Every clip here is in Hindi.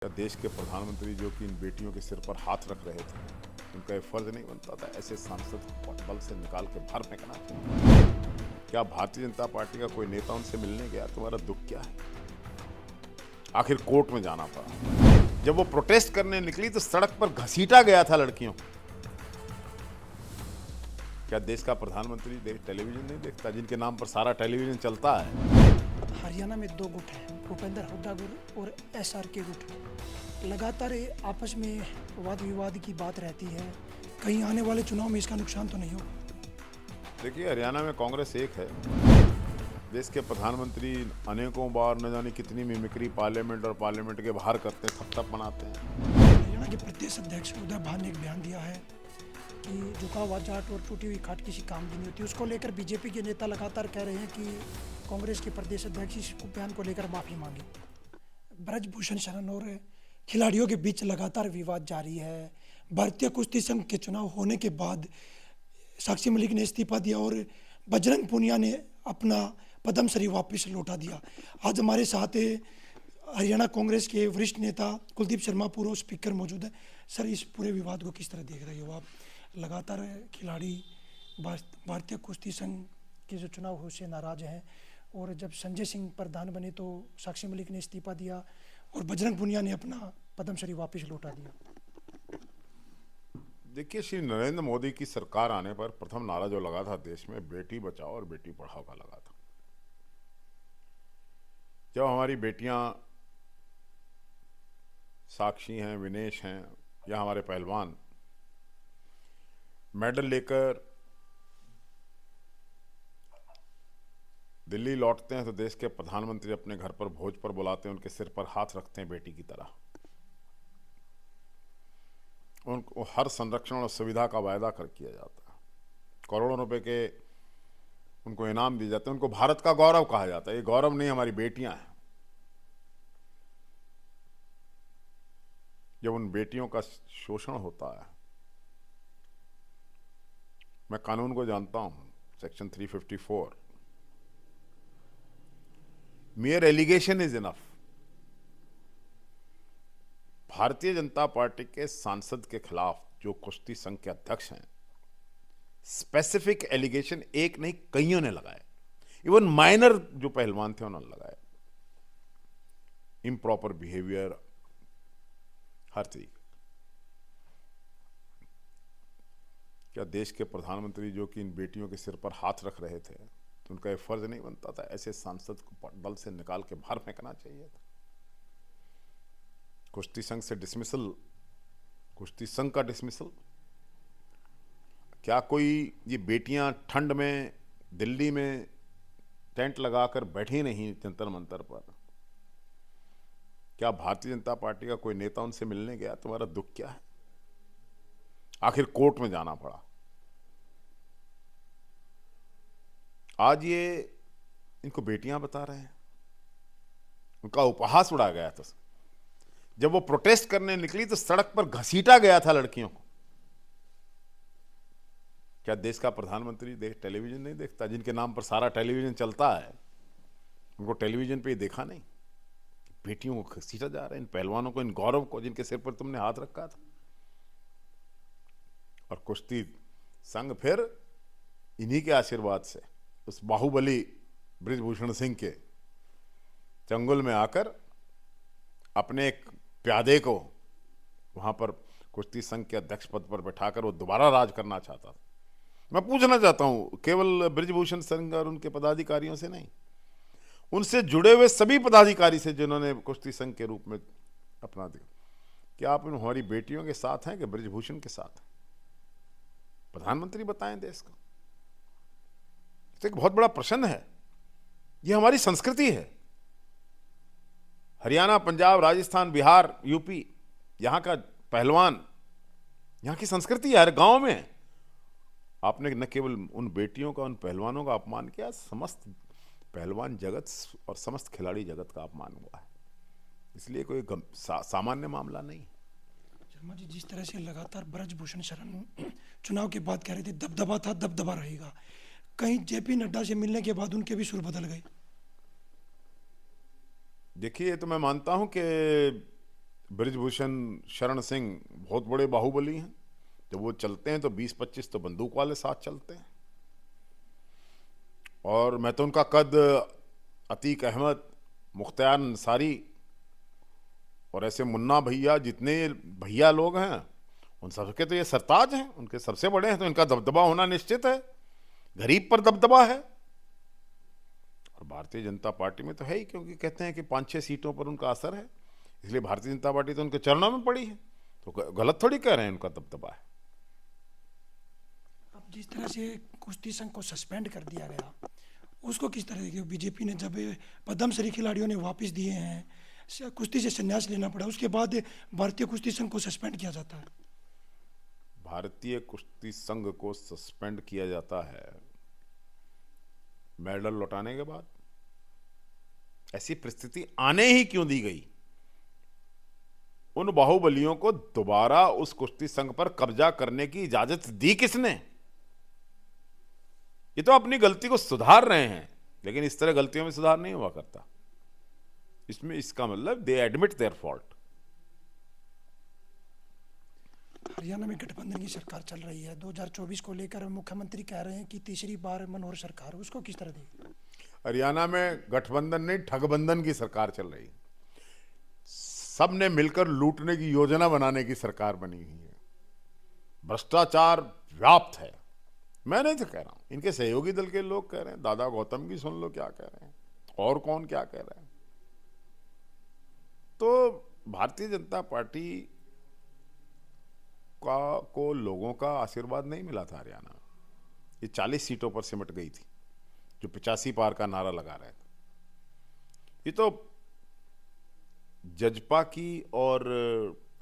या देश के प्रधानमंत्री जो कि इन बेटियों के सिर पर हाथ रख रहे थे, उनका ये फर्ज नहीं बनता था ऐसे सांसद को बल से निकाल के बाहर फेंकना चाहिए? क्या भारतीय जनता पार्टी का कोई नेता उनसे मिलने गया? तुम्हारा दुख क्या है? आखिर कोर्ट में जाना पड़ा। जब वो प्रोटेस्ट करने निकली तो सड़क पर घसीटा गया था लड़कियों। क्या देश का प्रधानमंत्री टेलीविजन नहीं देखता, जिनके नाम पर सारा टेलीविजन चलता है? हरियाणा में दो गुट हैं, भूपेंद्र हुड्डा गुट और एसआर के गुट। लगातार आपस में वाद विवाद की बात रहती है। कहीं आने वाले चुनाव में इसका नुकसान तो नहीं होगा? देखिए, हरियाणा में कांग्रेस एक है। देश के प्रधानमंत्री अनेकों बार न जाने कितनी मिमिक्री पार्लियामेंट और पार्लियामेंट के बाहर करते हैं, थप बनाते हैं। हरियाणा के प्रदेश अध्यक्ष उदय भान ने एक बयान दिया है कि झुका हुआ जाट और टूटी हुई खाट किसी काम की नहीं होती। उसको लेकर बीजेपी के नेता लगातार कह रहे हैं कि कांग्रेस के प्रदेश अध्यक्ष इस बयान को लेकर माफी मांगे। ब्रजभूषण शरण और खिलाड़ियों के बीच लगातार विवाद जारी है। भारतीय कुश्ती संघ के चुनाव होने के बाद साक्षी मलिक ने इस्तीफा दिया और बजरंग पूनिया ने अपना पद्मश्री वापस लौटा दिया। आज हमारे साथ हरियाणा कांग्रेस के वरिष्ठ नेता कुलदीप शर्मा पूर्व स्पीकर मौजूद है। सर, इस पूरे विवाद को किस तरह देख रहे हो आप? लगातार खिलाड़ी भारतीय कुश्ती संघ के जो चुनाव हो से नाराज हैं, और जब संजय सिंह प्रधान बने तो साक्षी मलिक ने इस्तीफा दिया और बजरंग पूनिया ने अपना पद्मश्री वापस लौटा दिया। देखिए, श्री नरेंद्र मोदी की सरकार आने पर प्रथम नारा जो लगा था देश में, बेटी बचाओ और बेटी पढ़ाओ का लगा था। जब हमारी बेटियां साक्षी हैं, विनेश हैं, या हमारे पहलवान मेडल लेकर दिल्ली लौटते हैं तो देश के प्रधानमंत्री अपने घर पर भोज पर बुलाते हैं, उनके सिर पर हाथ रखते हैं बेटी की तरह। उनको हर संरक्षण और सुविधा का वायदा कर किया जाता है। करोड़ों रुपए के उनको इनाम दिए जाते हैं। उनको भारत का गौरव कहा जाता है। ये गौरव नहीं, हमारी बेटियां हैं। जब उन बेटियों का शोषण होता है, मैं कानून को जानता हूं, section 354, mere allegation is enough. Bharatiya Janata party के सांसद के खिलाफ जो कुश्ती संघ के अध्यक्ष हैं, स्पेसिफिक एलिगेशन एक नहीं कईयों ने लगाए। इवन माइनर जो पहलवान थे उन्होंने लगाए। इम्प्रॉपर बिहेवियर, हर चीज। क्या देश के प्रधानमंत्री जो कि इन बेटियों के सिर पर हाथ रख रहे थे, उनका ये फर्ज नहीं बनता था ऐसे सांसद को दल से निकाल के बाहर फेंकना चाहिए था? कुश्ती संघ से डिसमिसल, कुश्ती संघ का डिसमिसल। क्या कोई ये बेटियां ठंड में दिल्ली में टेंट लगाकर बैठी नहीं जंतर मंतर पर? क्या भारतीय जनता पार्टी का कोई नेता उनसे मिलने गया? तुम्हारा दुख क्या है? आखिर कोर्ट में जाना पड़ा। आज ये इनको बेटियां बता रहे हैं, उनका उपहास उड़ा गया था। जब वो प्रोटेस्ट करने निकली तो सड़क पर घसीटा गया था लड़कियों को। क्या देश का प्रधानमंत्री टेलीविजन नहीं देखता, जिनके नाम पर सारा टेलीविजन चलता है? उनको टेलीविजन पे देखा नहीं? बेटियों को घसीटा जा रहा है, इन पहलवानों को, इन गौरव को, जिनके सिर पर तुमने हाथ रखा था। और कुश्ती संघ फिर इन्हीं के आशीर्वाद से उस बाहुबली ब्रिजभूषण सिंह के चंगुल में आकर अपने एक प्यादे को वहां पर कुश्ती संघ के अध्यक्ष पद पर बैठाकर वो दोबारा राज करना चाहता था। मैं पूछना चाहता हूं, केवल ब्रिजभूषण सिंह और उनके पदाधिकारियों से नहीं, उनसे जुड़े हुए सभी पदाधिकारी से जिन्होंने कुश्ती संघ के रूप में अपना दिया, क्या आप हमारी बेटियों के साथ हैं कि ब्रिजभूषण के साथ? प्रधानमंत्री बताएं देश को। तो एक बहुत बड़ा प्रश्न है। यह हमारी संस्कृति है। हरियाणा, पंजाब, राजस्थान, बिहार, यूपी, यहां का पहलवान, यहां की संस्कृति है, हर गांव में। आपने न केवल उन बेटियों का, उन पहलवानों का अपमान किया, समस्त पहलवान जगत और समस्त खिलाड़ी जगत का अपमान हुआ है। इसलिए कोई सामान्य मामला नहीं। शर्मा जी, जिस तरह से लगातार ब्रजभूषण शरण चुनाव के बाद कह रहे थे दबदबा था, दबदबा रहेगा, कहीं जेपी नड्डा से मिलने के बाद उनके भी सुर बदल गए। देखिए, तो मैं मानता हूं कि ब्रिजभूषण शरण सिंह बहुत बड़े बाहुबली हैं। जब वो चलते हैं तो 20-25 तो बंदूक वाले साथ चलते हैं। और मैं तो उनका कद, अतीक अहमद, मुख्तार अंसारी और ऐसे मुन्ना भैया, जितने भैया लोग हैं, उन सबके तो ये सरताज हैं, उनके सबसे बड़े हैं, तो इनका दबदबा होना निश्चित है। गरीब पर दबदबा है। और भारतीय जनता पार्टी में तो है ही, क्योंकि कहते हैं कि 5-6 सीटों पर उनका असर है, इसलिए भारतीय जनता पार्टी तो उनके चरणों में पड़ी है। तो गलत थोड़ी कह रहे हैं, उनका दबदबा है। अब जिस तरह से कुश्ती संघ को सस्पेंड कर दिया गया, उसको किस तरह देखिए? बीजेपी ने जब पद्मश्री खिलाड़ियों ने वापस दिए हैं, कुश्ती से संन्यास लेना पड़ा, उसके बाद भारतीय कुश्ती संघ को सस्पेंड किया जाता है। भारतीय कुश्ती संघ को सस्पेंड किया जाता है मेडल लौटाने के बाद। ऐसी परिस्थिति आने ही क्यों दी गई? उन बाहुबलियों को दोबारा उस कुश्ती संघ पर कब्जा करने की इजाजत दी किसने? ये तो अपनी गलती को सुधार रहे हैं, लेकिन इस तरह गलतियों में सुधार नहीं हुआ करता। इसमें इसका मतलब दे एडमिट देयर फॉल्ट। हरियाणा में गठबंधन की सरकार चल रही है, 2024 को लेकर मुख्यमंत्री कह रहे हैं कि तीसरी बार मनोहर सरकार, उसको किस तरह देखें? हरियाणा में गठबंधन नहीं, ठगबंधन की सरकार चल रही है। सब ने मिलकर लूटने की योजना बनाने की सरकार बनी हुई है। भ्रष्टाचार व्याप्त है। मैं नहीं तो कह रहा हूं, इनके सहयोगी दल के लोग कह रहे हैं। दादा गौतम की सुन लो क्या कह रहे हैं, और कौन क्या कह रहे हैं। तो भारतीय जनता पार्टी को लोगों का आशीर्वाद नहीं मिला था हरियाणा में। ये 40 सीटों पर सिमट गई थी, जो 85 पार का नारा लगा रहे थे। ये तो जजपा की और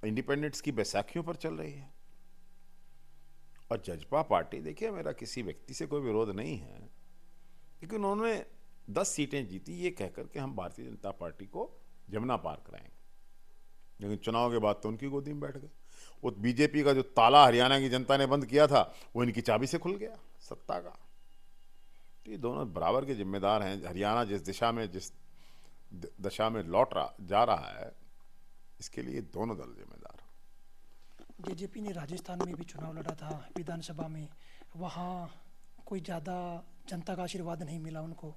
इंडिपेंडेंट्स की बैसाखियों पर चल रही है। और जजपा पार्टी, देखिए मेरा किसी व्यक्ति से कोई विरोध नहीं है, लेकिन उन्होंने 10 सीटें जीती ये कहकर के हम भारतीय जनता पार्टी को जमुना पार कराएंगे, लेकिन चुनाव के बाद तो उनकी गोदी में बैठ गए। वो बीजेपी का जो ताला हरियाणा की जनता ने बंद किया था, वो इनकी चाबी से खुल गया सत्ता का। तो ये दोनों बराबर के जिम्मेदार हैं। हरियाणा जिस दशा में जा रहा है, इसके लिए दोनों दल जिम्मेदार। जेजेपी ने राजस्थान में भी चुनाव लड़ा था विधानसभा में, वहाँ कोई ज़्यादा जनता का आशीर्वाद नहीं मिला उनको,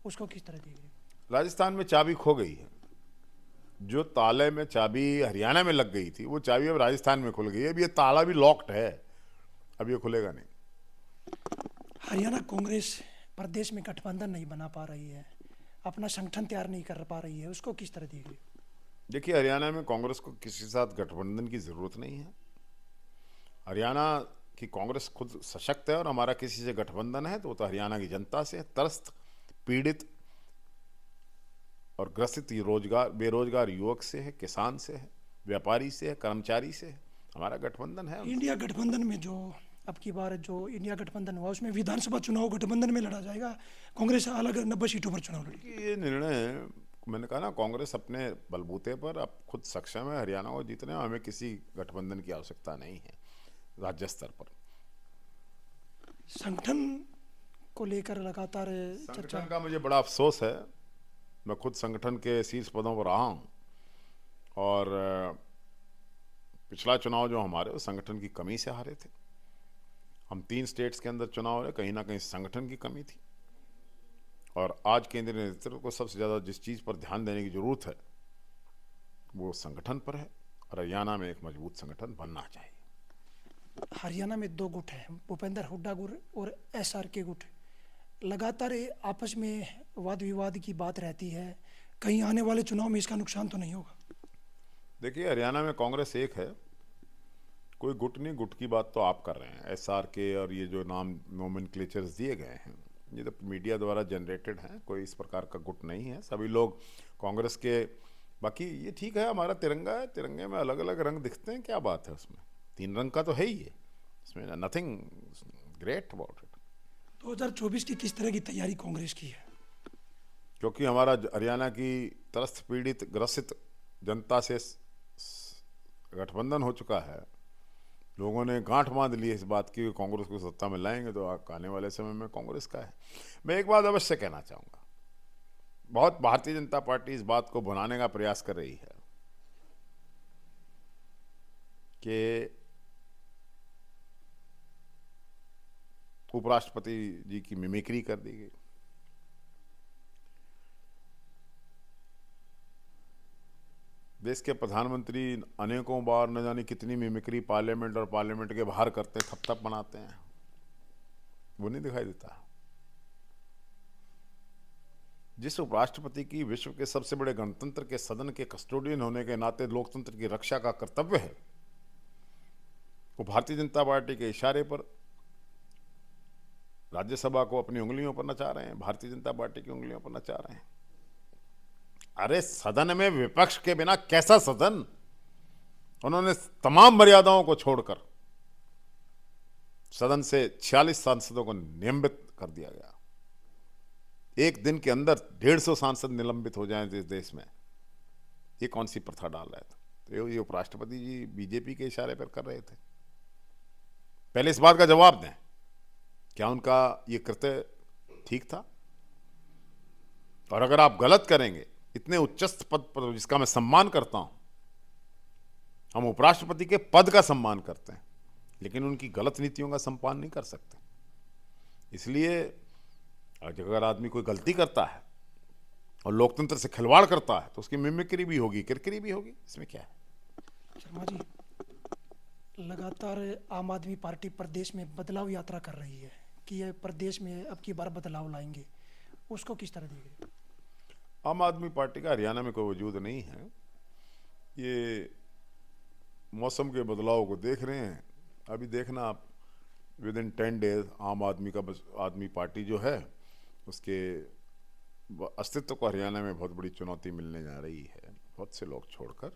उसको किस तरह देखें? राजस्थान में चाबी खो गई है। जो ताले में चाबी हरियाणा में लग गई थी, वो चाबी अब राजस्थान में खुल गई है। अब ये ताला भी लॉक्ड है, अब ये खुलेगा नहीं। हरियाणा कांग्रेस प्रदेश में गठबंधन नहीं बना पा रही है, अपना संगठन तैयार नहीं कर पा रही है, उसको किस तरह देखें? देखिए, हरियाणा में कांग्रेस को किसी के साथ गठबंधन की जरूरत नहीं है। हरियाणा की कांग्रेस खुद सशक्त है, और हमारा किसी से गठबंधन है तो वो तो हरियाणा की जनता से, त्रस्त, पीड़ित और ग्रसित बेरोजगार युवक से है, किसान से है, व्यापारी से है, कर्मचारी से है। हमारा गठबंधन है। इंडिया गठबंधन में जो अब की बार जो इंडिया गठबंधन हुआ, उसमें विधानसभा चुनाव गठबंधन में लड़ा जाएगा, कांग्रेस अलग 90 सीटों पर चुनाव लड़ेगी। ये निर्णय, मैंने कहा ना, कांग्रेस अपने बलबूते पर अब खुद सक्षम है हरियाणा को जीतने, हमें किसी गठबंधन की आवश्यकता नहीं है राज्य स्तर पर। संगठन को लेकर लगातार चर्चा। संगठन का मुझे बड़ा अफसोस है। मैं खुद संगठन के शीर्ष पदों पर रहा हूँ, और पिछला चुनाव जो हमारे, वो संगठन की कमी से हारे थे। हम 3 स्टेट्स के अंदर चुनाव रहे, कहीं ना कहीं संगठन की कमी थी। और आज केंद्रीय नेतृत्व को सबसे ज़्यादा जिस चीज़ पर ध्यान देने की जरूरत है, वो संगठन पर है, और हरियाणा में एक मजबूत संगठन बनना चाहिए। हरियाणा में 2 गुट हैं, भूपेंद्र हुड्डा गुट और SRK गुट। लगातार आपस में वाद विवाद की बात रहती है, कहीं आने वाले चुनाव में इसका नुकसान तो नहीं होगा? देखिए, हरियाणा में कांग्रेस एक है, कोई गुट नहीं। गुट की बात तो आप कर रहे हैं। SRK और ये जो नाम नोमेनक्लेचर्स दिए गए हैं, ये तो मीडिया द्वारा जनरेटेड हैं। कोई इस प्रकार का गुट नहीं है। सभी लोग कांग्रेस के, बाकी ये ठीक है, हमारा तिरंगा है, तिरंगे में अलग अलग रंग दिखते हैं, क्या बात है उसमें? 3 रंग का तो है ही है, इसमें नथिंग ग्रेट अबाउट इट। 2024 की किस तरह की तैयारी कांग्रेस की है? क्योंकि हमारा हरियाणा की त्रस्त, पीड़ित, ग्रसित जनता से गठबंधन हो चुका है, लोगों ने गांठ बांध ली इस बात की कांग्रेस को सत्ता में लाएंगे, तो आने वाले समय में कांग्रेस का है। मैं एक बात अवश्य कहना चाहूँगा, बहुत भारतीय जनता पार्टी इस बात को भुनाने का प्रयास कर रही है कि उपराष्ट्रपति जी की मिमिक्री कर दी गई। देश के प्रधानमंत्री अनेकों बार न जाने कितनी मिमिक्री पार्लियामेंट और पार्लियामेंट के बाहर करते, थप बनाते हैं, वो नहीं दिखाई देता। जिस उपराष्ट्रपति की विश्व के सबसे बड़े गणतंत्र के सदन के कस्टोडियन होने के नाते लोकतंत्र की रक्षा का कर्तव्य है, वो भारतीय जनता पार्टी के इशारे पर राज्यसभा को अपनी उंगलियों पर नचा रहे हैं, भारतीय जनता पार्टी की उंगलियों पर नचा रहे हैं। अरे सदन में विपक्ष के बिना कैसा सदन? उन्होंने तमाम मर्यादाओं को छोड़कर सदन से 46 सांसदों को निलंबित कर दिया गया। एक दिन के अंदर 150 सांसद निलंबित हो जाएं इस देश में, ये कौन सी प्रथा डाल रहा था? तो ये उपराष्ट्रपति जी बीजेपी के इशारे पर कर रहे थे। पहले इस बात का जवाब दें, क्या उनका ये कृत्य ठीक था? और अगर आप गलत करेंगे, इतने उच्चस्थ पद पर जिसका मैं सम्मान करता हूं, हम उपराष्ट्रपति के पद का सम्मान करते हैं, लेकिन उनकी गलत नीतियों का सम्मान नहीं कर सकते। इसलिए अगर आदमी कोई गलती करता है और लोकतंत्र से खिलवाड़ करता है तो उसकी मिमिक्री भी होगी, किरकिरी भी होगी, इसमें क्या है? शर्मा जी, लगातार आम आदमी पार्टी प्रदेश में बदलाव यात्रा कर रही है कि ये प्रदेश में अब की बार बदलाव लाएंगे, उसको किस तरह देंगे? आम आदमी पार्टी का हरियाणा में कोई वजूद नहीं है। ये मौसम के बदलाव को देख रहे हैं। अभी देखना आप, विद इन 10 डेज आम आदमी पार्टी जो है उसके अस्तित्व को हरियाणा में बहुत बड़ी चुनौती मिलने जा रही है, बहुत से लोग छोड़कर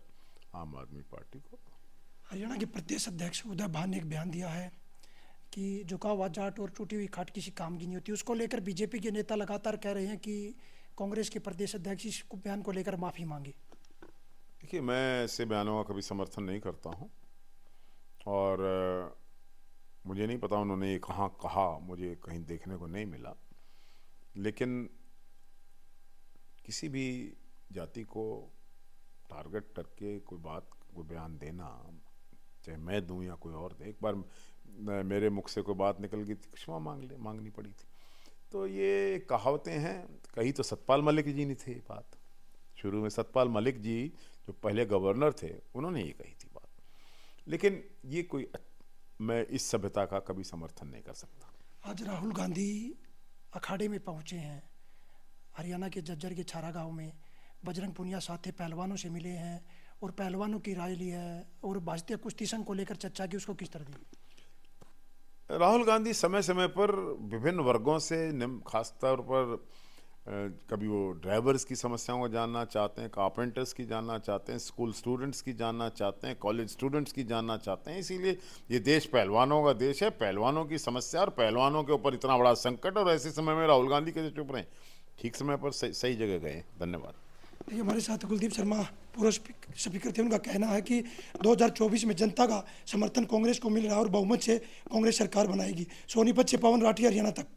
आम आदमी पार्टी को। हरियाणा के प्रदेश अध्यक्ष उदय भान ने एक बयान दिया है कि झुकाव जाट और टूटी हुई खाट किसी काम की नहीं होती। उसको लेकर बीजेपी के नेता लगातार कह रहे हैं कि कांग्रेस के प्रदेश अध्यक्ष इस बयान को लेकर माफ़ी मांगे। देखिए, मैं ऐसे बयानों का कभी समर्थन नहीं करता हूँ और मुझे नहीं पता उन्होंने ये कहाँ कहा, मुझे कहीं देखने को नहीं मिला। लेकिन किसी भी जाति को टारगेट करके कोई बात, कोई बयान देना, चाहे मैं दूं या कोई और दे, एक बार मेरे मुख से कोई बात निकल गई थी, क्षमा मांगनी पड़ी थी। तो ये कहावतें हैं, कही तो सतपाल मलिक जी ने थे बात। शुरू में सतपाल मलिक जी जो पहले गवर्नर थे, उन्होंने ये कही थी बात। लेकिन ये कोई, मैं इस सभ्यता का कभी समर्थन नहीं कर सकता। आज राहुल गांधी अखाड़े में पहुंचे हैं, हरियाणा के झज्जर के छारा गांव में बजरंग पुनिया साथ पहलवानों से मिले हैं और पहलवानों की राय ली है और भारतीय कुश्ती संघ को लेकर चर्चा की, उसको किस तरह दी? राहुल गांधी समय समय पर विभिन्न वर्गों से, खासतौर पर कभी वो ड्राइवर्स की समस्याओं को जानना चाहते हैं, कारपेंटर्स की जानना चाहते हैं, स्कूल स्टूडेंट्स की जानना चाहते हैं, कॉलेज स्टूडेंट्स की जानना चाहते हैं। इसीलिए ये देश पहलवानों का देश है, पहलवानों की समस्या और पहलवानों के ऊपर इतना बड़ा संकट, और ऐसे समय में राहुल गांधी कैसे चुप रहे? ठीक समय पर सही जगह गए। धन्यवाद। देखिए, हमारे साथ कुलदीप शर्मा पूर्व स्पीकर थे। उनका कहना है कि 2024 में जनता का समर्थन कांग्रेस को मिल रहा है और बहुमत से कांग्रेस सरकार बनाएगी। सोनीपत से पवन राठी, हरियाणा तक।